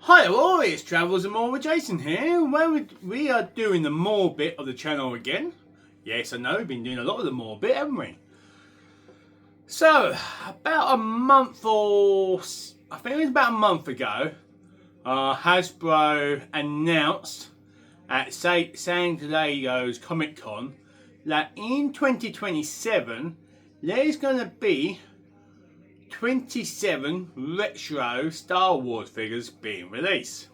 Hi all, it's Travels and More with Jason here, where we are doing the more bit of the channel again. Yes, I know, we've been doing a lot of the more bit, haven't we? So, about a month I think it was about a month ago, Hasbro announced at San Diego's Comic Con that in 2027 there's going to be 27 retro Star Wars figures being released.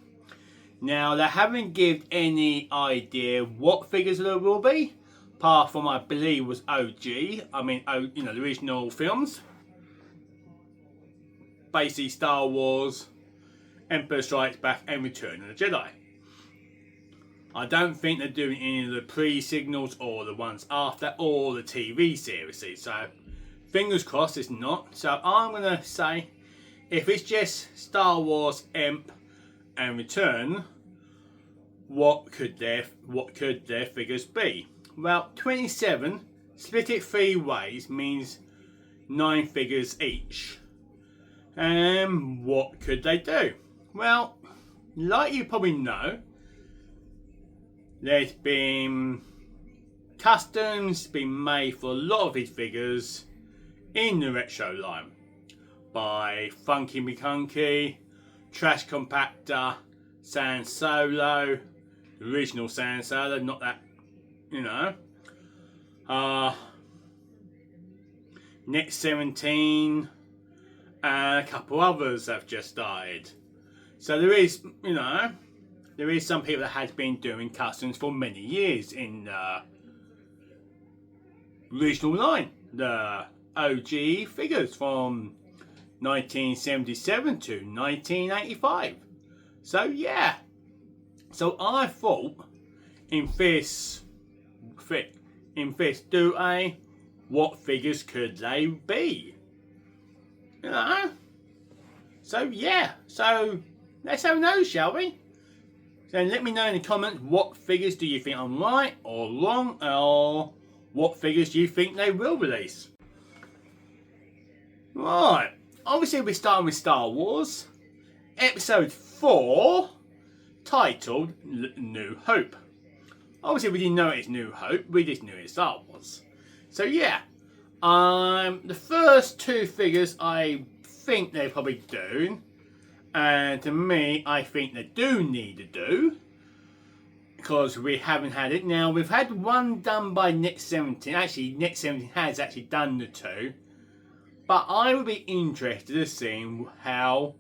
Now, they haven't given any idea what figures there will be, apart from I believe was the original films. Basically Star Wars, Empire Strikes Back and Return of the Jedi. I don't think they're doing any of the pre-signals or the ones after or the TV series, so fingers crossed it's not. So I'm going to say, if it's just Star Wars, Emp and Return, what could their figures be? Well, 27, split it 3 ways, means 9 figures each. And what could they do? Well, like you probably know, there's been customs been made for a lot of these figures in the retro line by Funky McCunky, Trash Compactor, San Solo, the original San Solo, not that, Net 17, and a couple others have just started. So there is, there is some people that has been doing customs for many years in the original line, the OG figures from 1977 to 1985. So yeah, so I thought in this do what figures could they be? So yeah, so let's have a nose, shall we? So let me know in the comments, what figures do you think I'm right or wrong, or what figures do you think they will release? Right, obviously we're starting with Star Wars, Episode 4, titled New Hope. Obviously we didn't know it's New Hope, we just knew it's Star Wars. So yeah, the first 2 figures I think they're probably doing, and to me I think they do need to do, because we haven't had it. Now we've had one done by Net 17, actually Net 17 has actually done the 2, but I would be interested in seeing how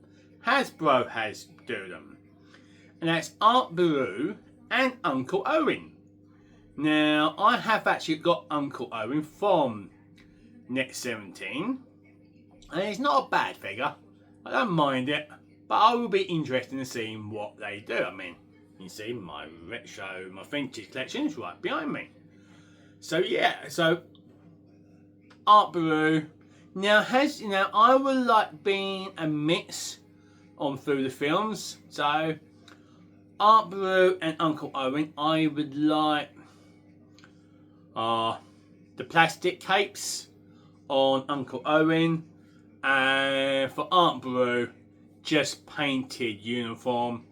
Hasbro has do them, and that's Aunt Beru and Uncle Owen. Now I have actually got Uncle Owen from Net 17, and it's not a bad figure. I don't mind it, but I will be interested in seeing what they do. I mean, you see my retro, my vintage collection is right behind me. So yeah, so Aunt Beru. Now I would like being a mix on through the films. So Aunt Beru and Uncle Owen, I would like the plastic capes on Uncle Owen, and for Aunt Beru, just painted uniform,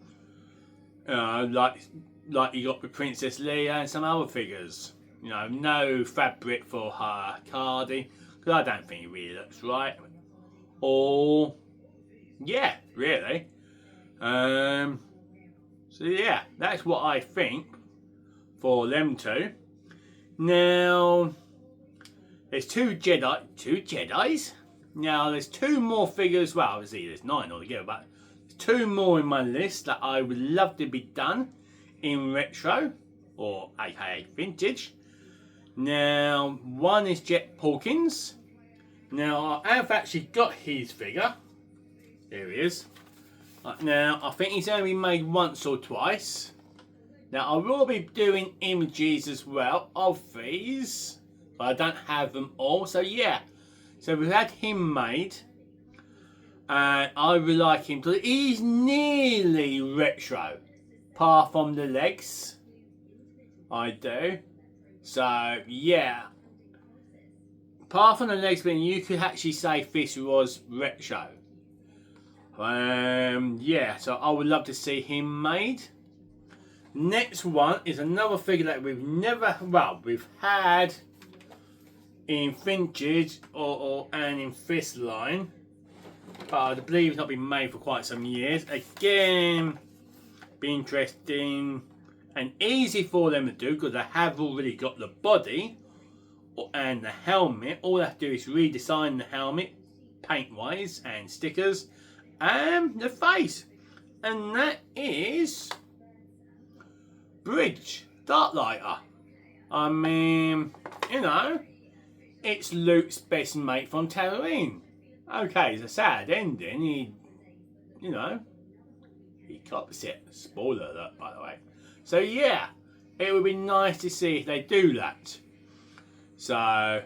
like you got with Princess Leia and some other figures. No fabric for her carding, because I don't think it really looks right. Or yeah, really. So yeah, that's what I think for them two. Now there's two Jedis. Now there's 2 more figures. Well, obviously there's 9 altogether, but there's 2 more in my list that I would love to be done in retro, or aka vintage. Now one is Jet Hawkins. Now I have actually got his figure. There he is. Now I think he's only made once or twice. Now I will be doing images as well of these, but I don't have them all. So yeah, so we've had him made, and I would like him to. He's nearly retro, apart from the legs. I do. So yeah, apart from the legs, then you could actually say this was retro. Yeah, so I would love to see him made. Next one is another figure that we've we've had in Vintage and in this line, but I believe it's not been made for quite some years. Again, be interesting and easy for them to do because they have already got the body and the helmet. All they have to do is redesign the helmet paint wise and stickers and the face, and that is Bridge Darklighter. I mean, you know, it's Luke's best mate from Tatooine. Okay, it's a sad ending. He cops it. Spoiler alert, by the way. So yeah, it would be nice to see if they do that. So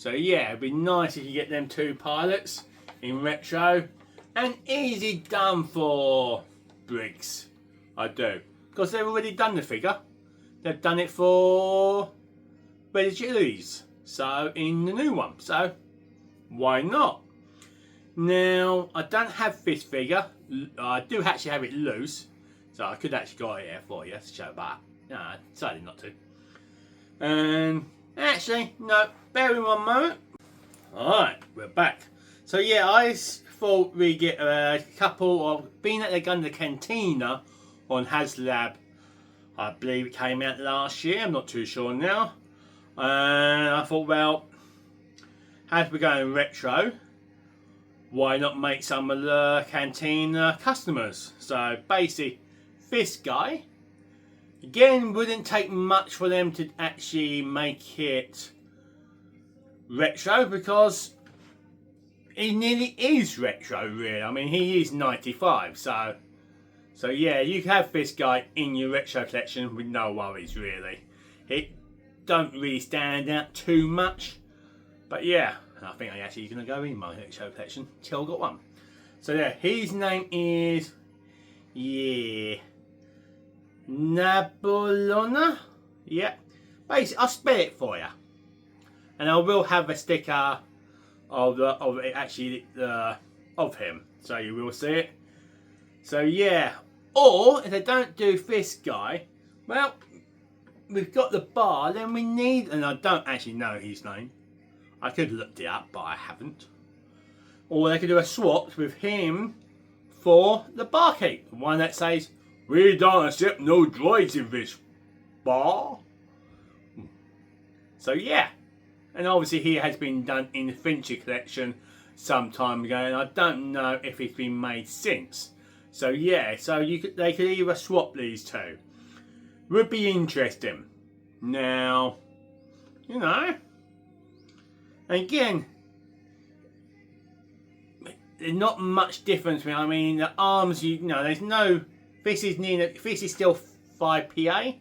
yeah, it'd be nice if you get them two pilots in retro, and easy done for Briggs. I do, because they've already done the figure. They've done it for Red Chilies, so in the new one. So why not? Now I don't have this figure. I do actually have it loose, so I could actually got it here for you to show that. No, I decided not to. And actually, no, bear in one moment. Alright, we're back. So yeah, I thought we'd get a couple of, being that they're going to the Cantina on HasLab, I believe it came out last year, I'm not too sure now. And I thought, well, as we're going retro, why not make some of the Cantina customers? So basically, this guy, again, wouldn't take much for them to actually make it retro because he nearly is retro, really. I mean, he is 95, so yeah, you can have this guy in your retro collection with no worries, really. It don't really stand out too much, but yeah, I think I actually going to go in my retro collection till I got one. So yeah, his name is Nabolona. Yeah, basically I'll spell it for you, and I will have a sticker of him, so you will see it. So yeah, or if they don't do this guy, well, we've got the bar. Then we need, and I don't actually know his name. I could have looked it up, but I haven't. Or they could do a swap with him for the barkeep, the one that says, "We don't accept no droids in this bar." So yeah, and obviously he has been done in the Fincher collection some time ago, and I don't know if it's been made since. So yeah, so they could either swap these two. Would be interesting. Now, you know, again, there's not much difference. I mean, the arms, there's no. This is still 5 PA,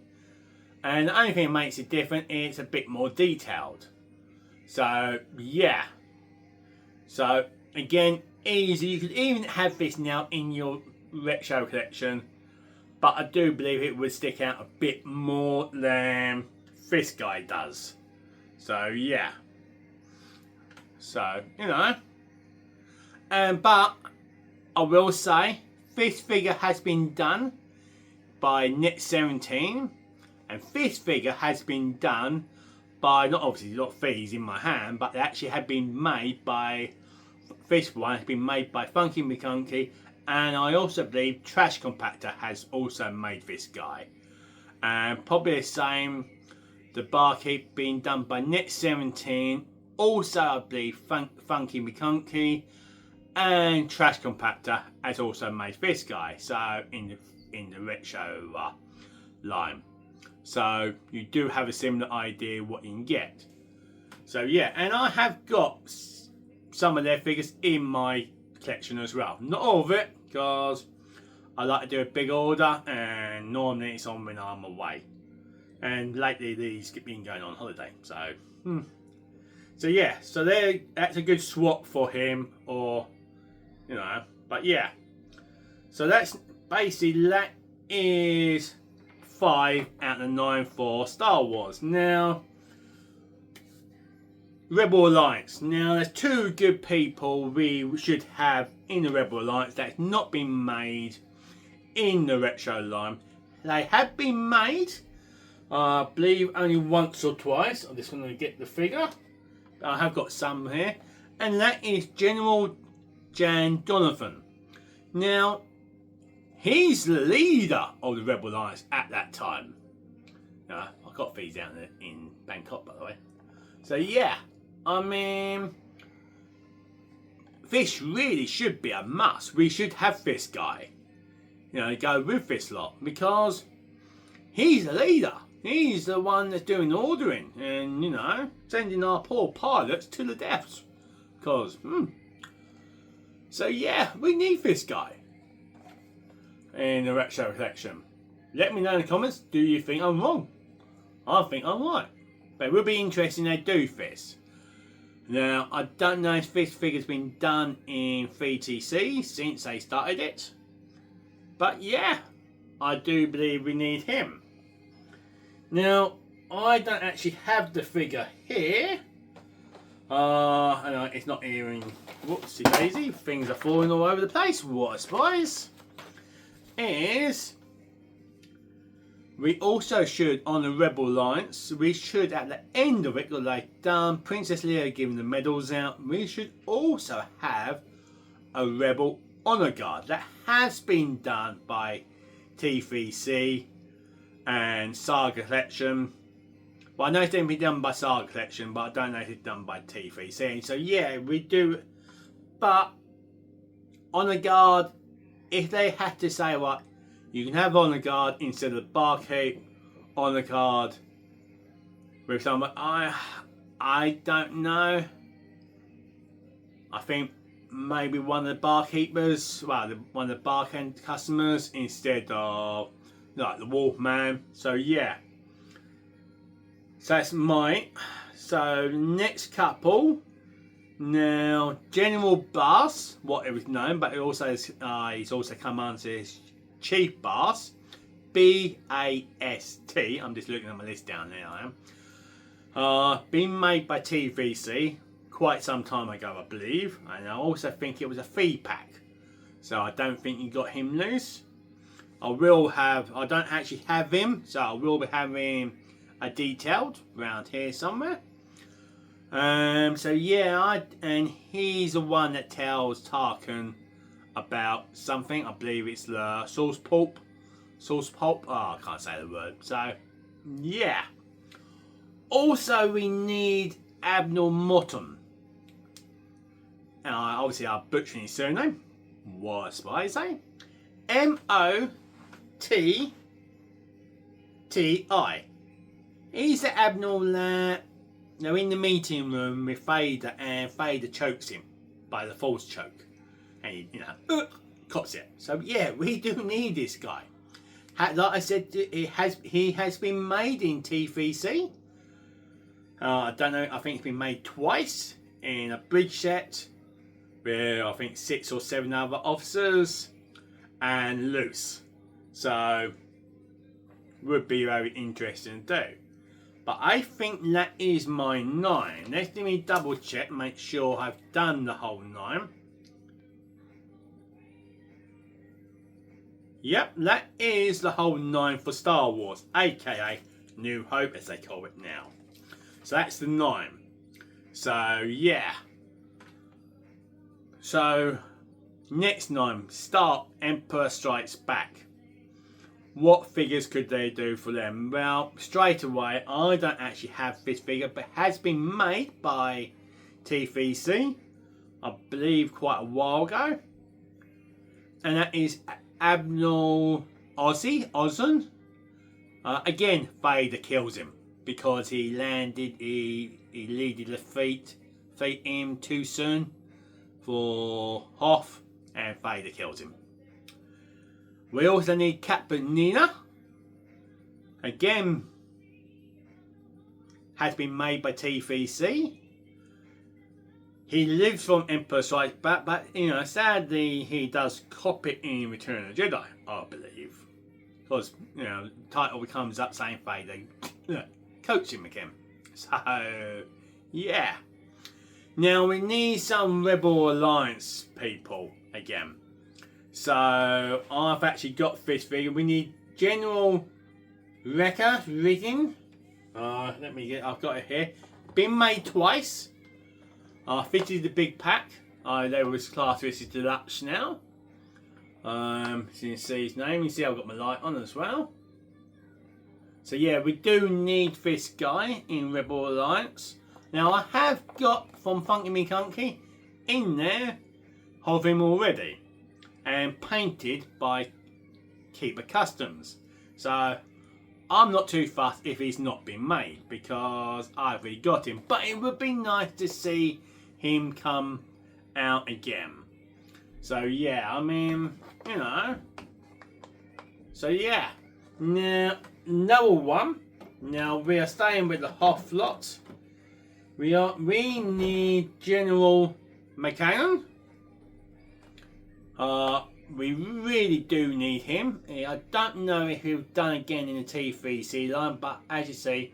and the only thing that makes it different is it's a bit more detailed. So yeah. So again, easy. You could even have this now in your retro collection, but I do believe it would stick out a bit more than this guy does. So yeah. So but I will say this figure has been done by Net 17, and this figure has been done by not these in my hand, but they actually have been made by, this one has been made by Funky McCunky, and I also believe Trash Compactor has also made this guy. And probably the same, the barkeep being done by Net 17, also I believe Funky McCunky, and Trash Compactor has also made this guy. So in the retro line. So you do have a similar idea what you can get. So yeah, and I have got some of their figures in my collection as well. Not all of it, because I like to do a big order, and normally it's on when I'm away. And lately these have been going on holiday, so so yeah, so that's a good swap for him, or but yeah. So that's basically, that is 5 out of the 9 for Star Wars. Now, Rebel Alliance. Now, there's two good people we should have in the Rebel Alliance that's not been made in the retro line. They have been made, I believe, only once or twice. I'm just going to get the figure. I have got some here. And that is General Jan Donovan. Now, he's the leader of the Rebel Alliance at that time. I got these down in Bangkok, by the way. So yeah, I mean, this really should be a must. We should have this guy, go with this lot, because he's the leader. He's the one that's doing the ordering and, sending our poor pilots to the deaths. Because, So yeah, we need this guy in the retro section. Let me know in the comments, do you think I'm wrong? I think I'm right. But it will be interesting they do this. Now, I don't know if this figure's been done in 3TC since they started it. But yeah, I do believe we need him. Now, I don't actually have the figure here. It's not here in... Whoopsie daisy, things are falling all over the place. What a surprise. Is... We also should, on the Rebel Alliance, we should at the end of it, like done Princess Leia giving the medals out, we should also have a Rebel Honor Guard. That has been done by T3C and Saga Collection. Well, I know it's been done by Saga Collection, but I don't know if it's done by T3C. So yeah, we do. But Honor Guard, if they had to say what, you can have Honor Guard instead of Barkeep Honor Guard with someone. I don't know. I think maybe one of the barkeepers, one of the barcade customers instead of like the Wolfman. So yeah. So that's mine. So next couple. Now General Bass, what it was known, but it also he's also come under his Chief Bass, B-A-S-T. I'm just looking at my list down there. I am. Been made by TVC quite some time ago, I believe, and I also think it was a fee pack. So I don't think you got him loose. I don't actually have him, so I will be having a detailed around here somewhere. So yeah, and he's the one that tells Tarkin about something. I believe it's the sauce pulp. Oh, I can't say the word. So yeah. Also, we need Admiral Motton. Obviously, I'm butchering his surname. What do I say? M-O-T-T-I. He's the Admiral that they're in the meeting room with Vader, and Vader chokes him by the Force choke. And he, cops it. So yeah, we do need this guy. Like I said, he has been made in T3C. I don't know. I think it's been made twice in a bridge set with I think 6 or 7 other officers and loose. So would be very interesting to do. But I think that is my 9. Let me double check, make sure I've done the whole 9. Yep, that is the whole 9 for Star Wars, aka New Hope as they call it now. So that's the 9. So yeah. So next 9, start Empire Strikes Back. What figures could they do for them? Well, straight away, I don't actually have this figure, but it has been made by T3C, I believe quite a while ago. And that is Admiral Ozzen. Again, Vader kills him because he leaded the fleet in too soon for Hoth, and Vader kills him. We also need Captain Nina. Again, has been made by T3C. He lives from Empire Strikes Back, but sadly he does cop it in Return of the Jedi, I believe. Because, the title comes up saying Vader coach him again. So, yeah. Now we need some Rebel Alliance people again. So I've actually got this figure. We need general reading. Let me get. I've got it here. Been made twice. Fitted the big pack. They was classed this as deluxe now. So you can see his name. You see I've got my light on as well. So yeah, we do need this guy in Rebel Alliance. Now I have got from Funky Me Kunky in there of him already, and painted by Keeper Customs. So I'm not too fussed if he's not been made because I've already got him. But it would be nice to see him come out again. So yeah, I mean, you know. So yeah. Now, another one. Now we are staying with the Hoth lot. We need General McCannon. We really do need him. I don't know if he'll done again in the T3C line, but as you see,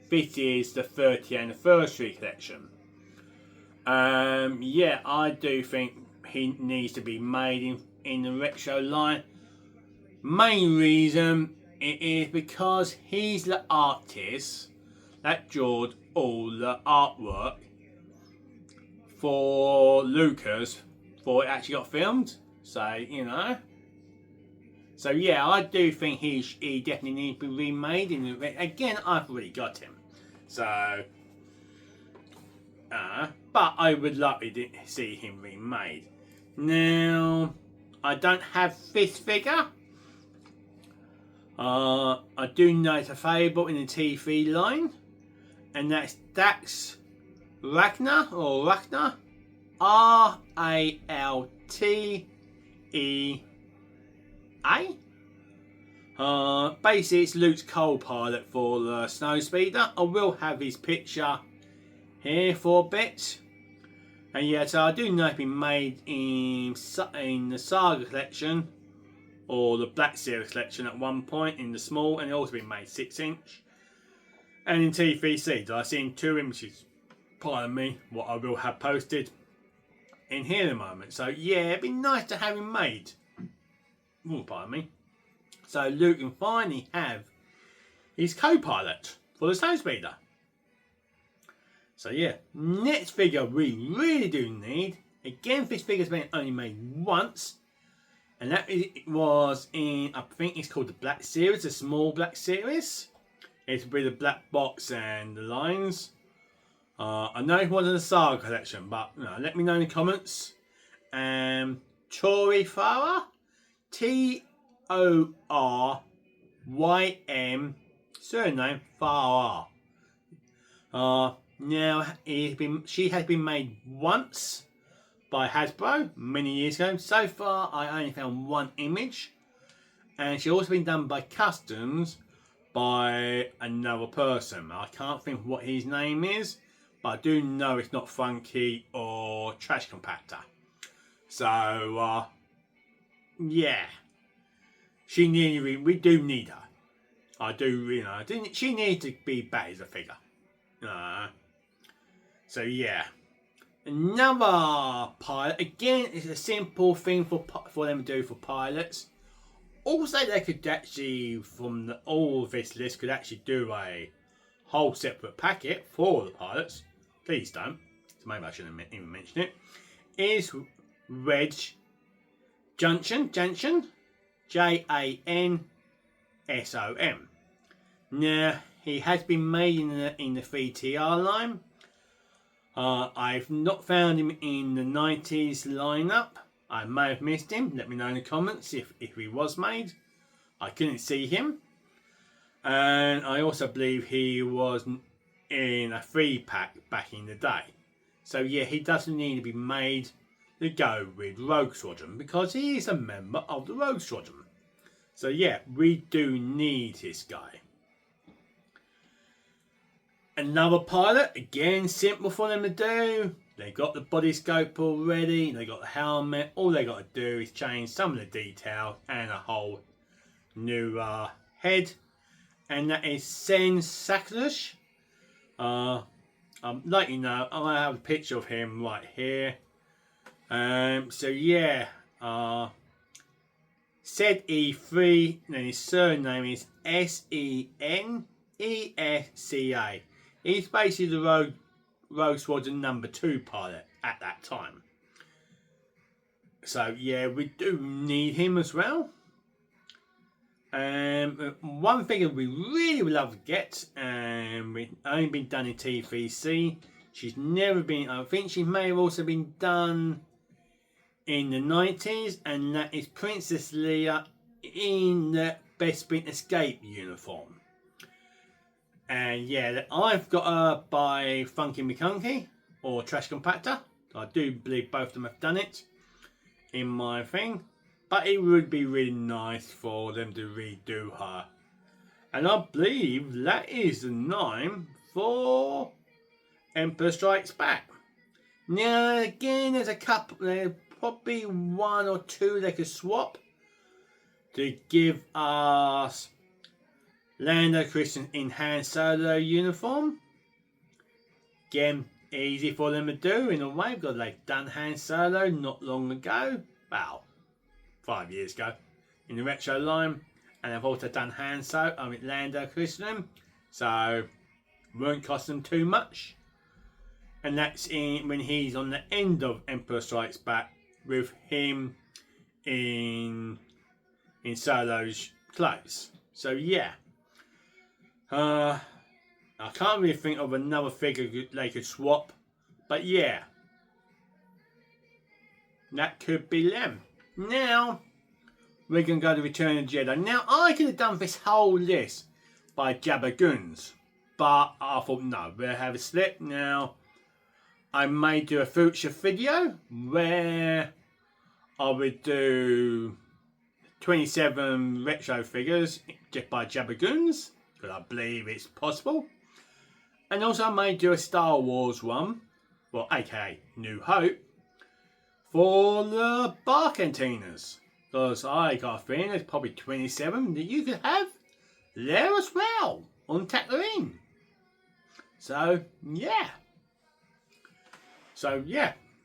this is the 30th anniversary collection. Yeah, I do think he needs to be made in the retro line. Main reason it is because he's the artist that drew all the artwork for Lucas before it actually got filmed. So, you know. So yeah, I do think he definitely needs to be remade. Again, I've already got him. So, but I would love to see him remade. Now, I don't have this figure. I do know it's a favourite in the T3 line, and that's Dax Ragnar or Ragnar, R-A-L-T-E-A. Basically, it's Luke's co-pilot for the Snowspeeder. I will have his picture here for a bit. And yeah, so I do know it's been made in the Saga collection or the Black Series collection at one point in the small, and it also been made 6-inch. And in T3C, I've seen 2 images, pardon me, what I will have posted in here in a moment. So yeah, it'd be nice to have him made. Oh, pardon me. So Luke can finally have his co-pilot for the Snowspeeder. So yeah, next figure we really do need. Again, this figure's been only made once, and that was in, I think it's called the Black Series, the small Black Series. It's with the black box and the lines. I know it wasn't a Saga collection, but let me know in the comments. Tori Farah, T-O-R-Y-M, surname Farah. Now she has been made once by Hasbro many years ago. So far I only found one image, and she's also been done by Customs by another person. I can't think what his name is, but I do know it's not Funky or Trash Compactor. So yeah, we do need her. I do, she needs to be back as a figure. So yeah, another pilot. Again, it's a simple thing for them to do for pilots. Also, they could actually, from all of this list, could actually do a whole separate packet for the pilots. Please don't. So maybe I shouldn't even mention it. Is Reg Junction, J-A-N-S-O-M. Now, he has been made in the 3TR line. I've not found him in the 90s lineup. I may have missed him. Let me know in the comments if he was made. I couldn't see him. And I also believe he was in a 3-pack back in the day. So yeah, he doesn't need to be made to go with Rogue Squadron because he is a member of the Rogue Squadron. So yeah, we do need this guy. Another pilot, again, simple for them to do. They got the body scope already, they got the helmet. All they got to do is change some of the details and a whole new head. And that is Sen Saklush. Like you know, I have a picture of him right here. So yeah, Said E3, and his surname is Senesa. He's basically the Rogue Squadron #2 pilot at that time. So yeah, we do need him as well. One thing we really would love to get, we've only been done in T3C. She's never been, I think she may have also been done in the 90s, and that is Princess Leia in the Bespin Escape uniform. And yeah, I've got her by Funky McCunky or Trash Compactor. I do believe both of them have done it in my thing. But it would be really nice for them to redo her. And I believe that is the 9 for Empire Strikes Back. Now again, there's a couple, there's probably 1 or 2 they could swap to give us Lando Christian in Han Solo uniform. Again, easy for them to do in a way because they've done Han Solo not long ago. Well, 5 years ago in the retro line, and they've also done Han Solo, Lando Christian, so won't cost them too much. And that's in when he's on the end of Empire Strikes Back with him in Solo's clothes. So yeah, I can't really think of another figure they could swap, but yeah, that could be them. Now we're going to go to Return of the Jedi. Now I could have done this whole list by Jabba Goons, but I thought no, we'll have a slip. Now I may do a future video where I would do 27 retro figures just by Jabba Goons, because I believe it's possible. And also I may do a Star Wars one, well aka New Hope, for the bar cantinas. Because I got a feeling there's probably 27 that you could have there as well on Tatooine. So yeah.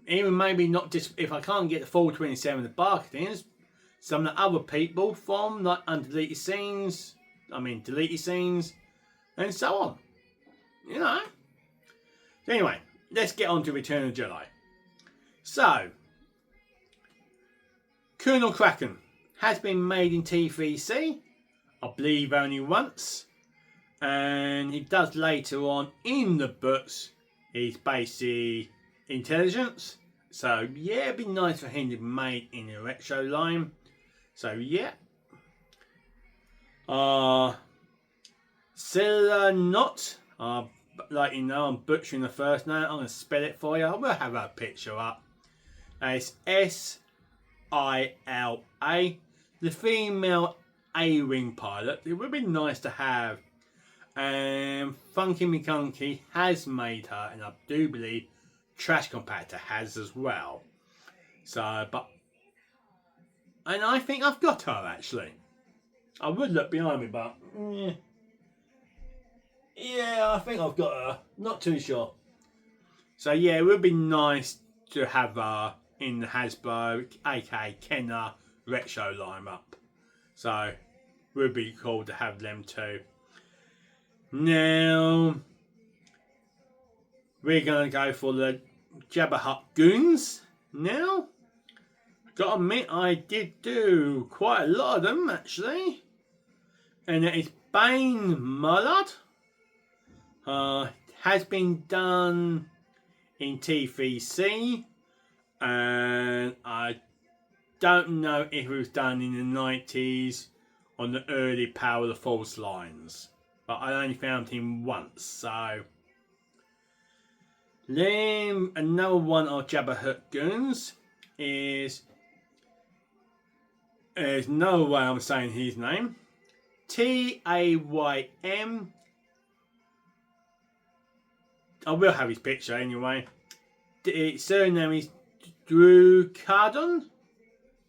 Even maybe not just if I can't get the full 27 of the bar cantinas, some of the other people from like deleted scenes, and so on. You know. Anyway, let's get on to Return of the Jedi. So, Colonel Kraken has been made in T3C, I believe only once, and he does later on in the books, he's basically intelligence. So yeah, it'd be nice for him to be made in a retro line. So yeah. Not like you know, I'm butchering the first name. I'm going to spell it for you. I will have a picture up. It's S-I-L-A. The female A-wing pilot. It would be nice to have. And Funky McCunky has made her, and I do believe Trash Compactor has as well. So, and I think I've got her actually. I would look behind me, but yeah, I think I've got her. Not too sure. So yeah, it would be nice to have her in the Hasbro, aka Kenner retro lineup. So it would be cool to have them too. Now we're gonna go for the Jabba Hutt Goons. Now, gotta admit, I did do quite a lot of them actually, and it is Bane Mullard. Has been done in T3C, and I don't know if it was done in the 90s on the early Power of the Force lines, but I only found him once. So then another one of Jabba Hutt Goons is, there's no way I'm saying his name, Taym. I will have his picture anyway. His surname is Drew Cardon.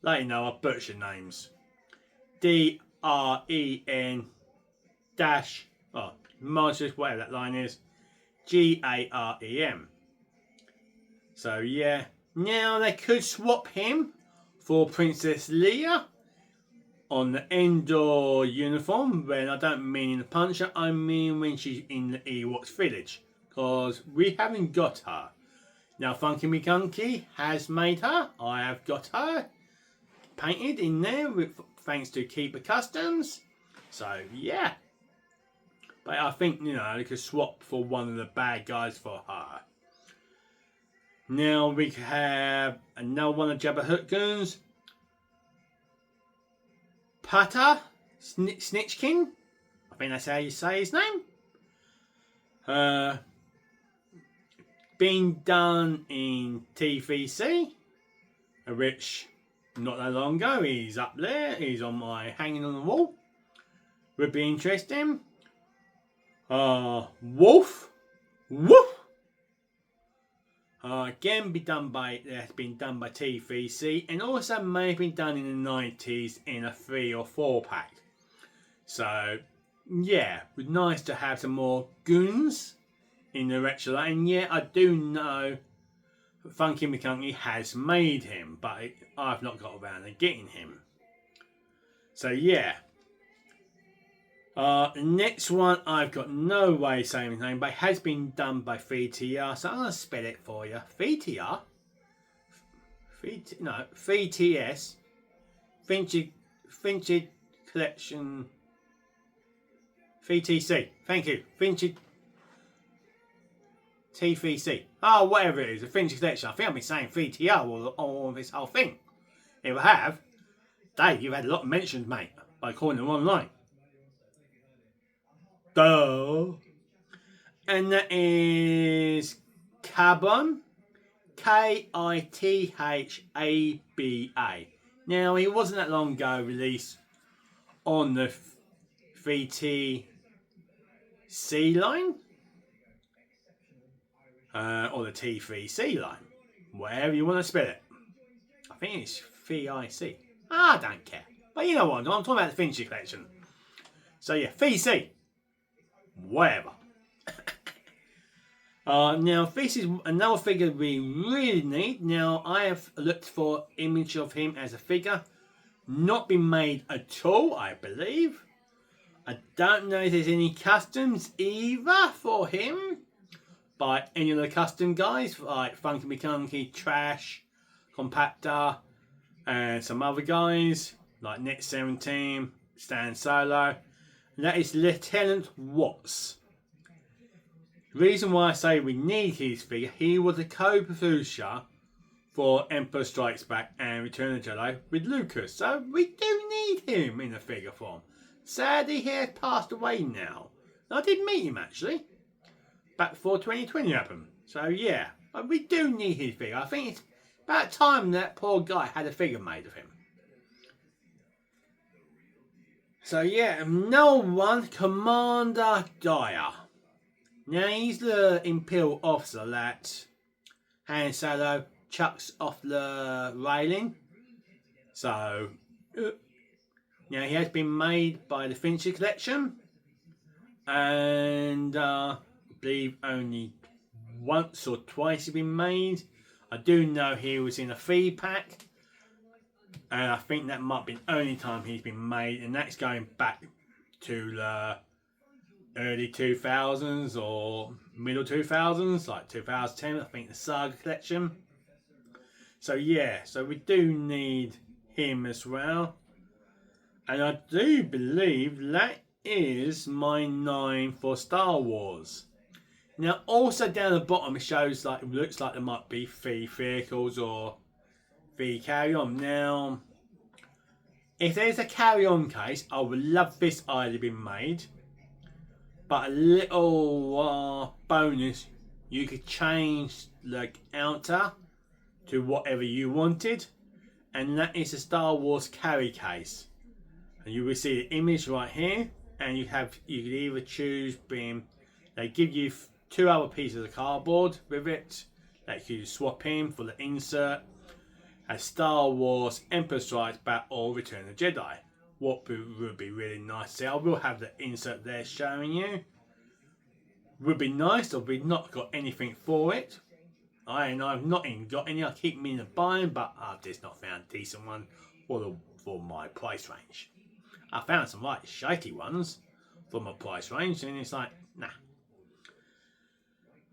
Let you know, I butchered names. D-R-E-N dash, Marcus, whatever that line is, G-A-R-E-M. So yeah, now they could swap him for Princess Leia on the Endor uniform. When I don't mean in the Punisher, I mean when she's in the Ewoks village, because we haven't got her. Now Funky McGunky has made her. I have got her painted in there with thanks to Keeper Customs. So yeah, but I think, you know, they could swap for one of the bad guys for her. Now we have another one of Jabba Hutt goons, Pata Snitchkin. I think that's how you say his name. Being done in TVC, which not that long ago, he's up there, he's on my hanging on the wall. Would be interesting. Wolf. Again, has been done by TVC, and also may have been done in the 90s in a 3 or 4 pack. So yeah, it was nice to have some more goons in the retro line. And yeah, I do know Funky McCunky has made him, but I've not got around to getting him. So yeah. The next one, I've got no way of saying his name, but it has been done by 3TR, so I'm going to spell it for you. 3TR? 3TS. Finchid Collection. 3TC. Thank you. Finchid TVC. Oh, whatever it is. The Finchid Collection. I think I've been saying 3TR all this whole thing. If I have, Dave, you've had a lot of mentions, mate, by calling them online. Duh. And that is Carbon, Kithaba. Now, it wasn't that long ago released on the 3TC line, or the T3C line, whatever you want to spell it. I think it's 3IC. I don't care. But you know what, I'm talking about the Finchie collection. So yeah, 3C. Whatever. Now this is another figure we really need. Now I have looked for image of him as a figure. Not been made at all, I believe. I don't know if there's any customs either for him by any of the custom guys like Funky McCunky, Trash, Compactor, and some other guys like Net 17, Stan Solo. And that is Lieutenant Watts. The reason why I say we need his figure, he was a co-producer for Empire Strikes Back and Return of the Jedi with Lucas. So we do need him in the figure form. Sadly, he has passed away now. I did meet him actually, back before 2020 happened. So yeah, we do need his figure. I think it's about time that poor guy had a figure made of him. So yeah, another one, Commander Dyer. Now he's the Imperial officer that Han Solo chucks off the railing. So now he has been made by the Finchie collection, and I believe only once or twice he's been made. I do know he was in a 3-pack. And I think that might be the only time he's been made, and that's going back to the early 2000s or middle 2000s, like 2010, I think, the Saga collection. So yeah, so we do need him as well. And I do believe that is my 9 for Star Wars. Now also down the bottom it shows like, it looks like there might be 3 vehicles or 3 carry-on. Now, if there's a carry-on case, I would love this idea being made. But a little bonus, you could change the outer to whatever you wanted, and that is a Star Wars carry case. And you will see the image right here, and you could either choose being, they give you 2 other pieces of cardboard with it that you swap in for the insert. As Star Wars, Empire Strikes Back or Return of the Jedi. What would be really nice to see. I will have the insert there showing you. Would be nice, or we've not got anything for it. I've not even got any. I keep meaning to buy them, but I've just not found a decent one for my price range. I found some right shaky ones for my price range, and it's like, nah.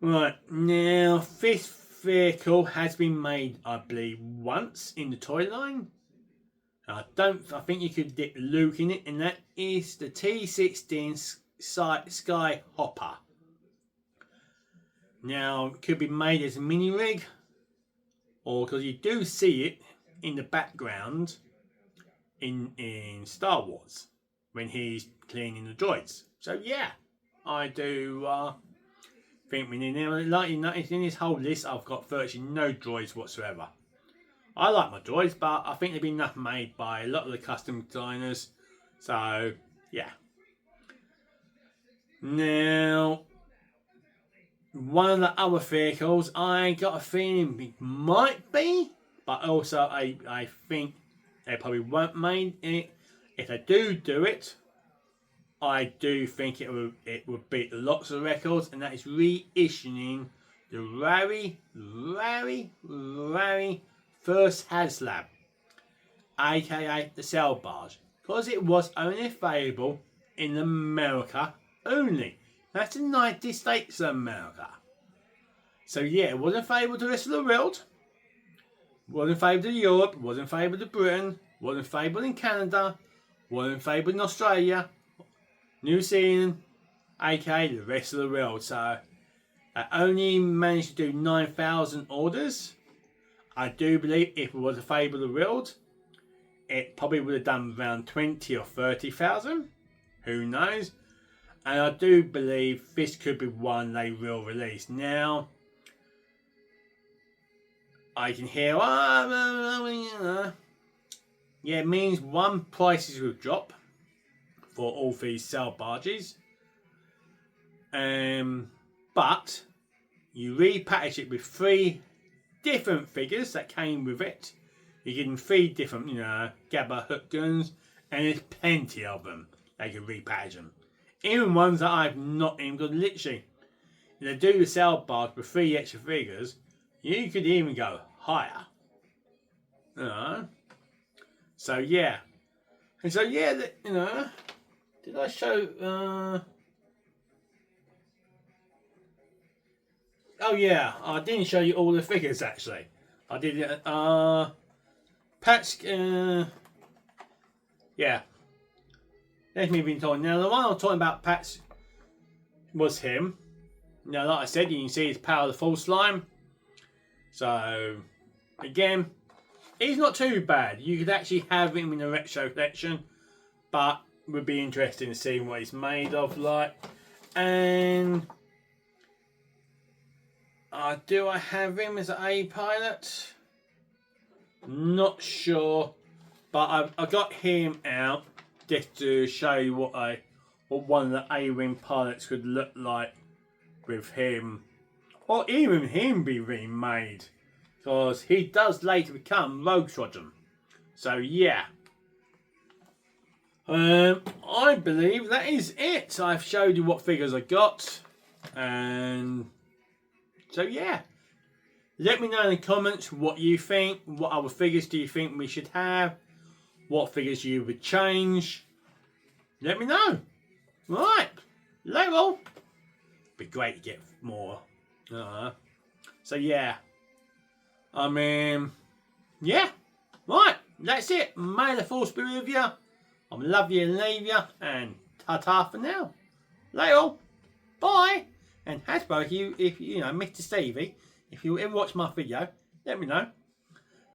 Right, now this vehicle has been made, I believe, once in the toy line. I think you could get Luke in it, and that is the T16 Sky Hopper. Now, it could be made as a mini rig, or because you do see it in the background in Star Wars when he's cleaning the droids. So yeah, I do think we need them. Like you notice in this whole list, I've got virtually no droids whatsoever. I like my droids, but I think they've been enough made by a lot of the custom designers. So yeah. Now, one of the other vehicles, I got a feeling it might be, but also I think they probably won't make it. If they do it, I do think it would beat lots of records, and that is reissuing the very first HasLab, aka the Cell Barge, because it was only available in America only. That's the United States of America. So yeah, it wasn't available to the rest of the world. Wasn't available to Europe. Wasn't available to Britain. Wasn't available in Canada. Wasn't available in Australia, New Zealand, aka the rest of the world. So I only managed to do 9,000 orders. I do believe if it was available in the world, it probably would have done around 20 or 30,000. Who knows? And I do believe this could be one they will release. Now, I can hear, yeah, it means one, prices will drop for all these cell barges. But you repackage it with 3 different figures that came with it. You're getting 3 different, Gabba hook guns, and there's plenty of them. They can repackage them. Even ones that I've not even got. Literally, if they do the cell barge with 3 extra figures, you could even go higher. So yeah, and so yeah, did I show? Oh yeah, I didn't show you all the figures actually. I did. Patch. Yeah. Let me be talking. Now the one I was talking about, Patch, was him. Now, like I said, you can see his power of the full slime. So, again, he's not too bad. You could actually have him in a retro collection, but would be interesting to see what he's made of, like. And do I have him as an A pilot? Not sure, but I got him out just to show you what one of the A-wing pilots could look like with him, or even him be remade, because he does later become Rogue Squadron. So yeah, I believe that is it. I've showed you what figures I got, and so yeah. Let me know in the comments what you think. What other figures do you think we should have? What figures you would change? Let me know. Right. Later on. Be great to get more. So yeah. Yeah. Right. That's it. May the force be with you. I'm love you and leave you. And ta-ta for now. Later on. Bye. And Hasbro, if you Mr. Stevie, if you ever watch my video, let me know.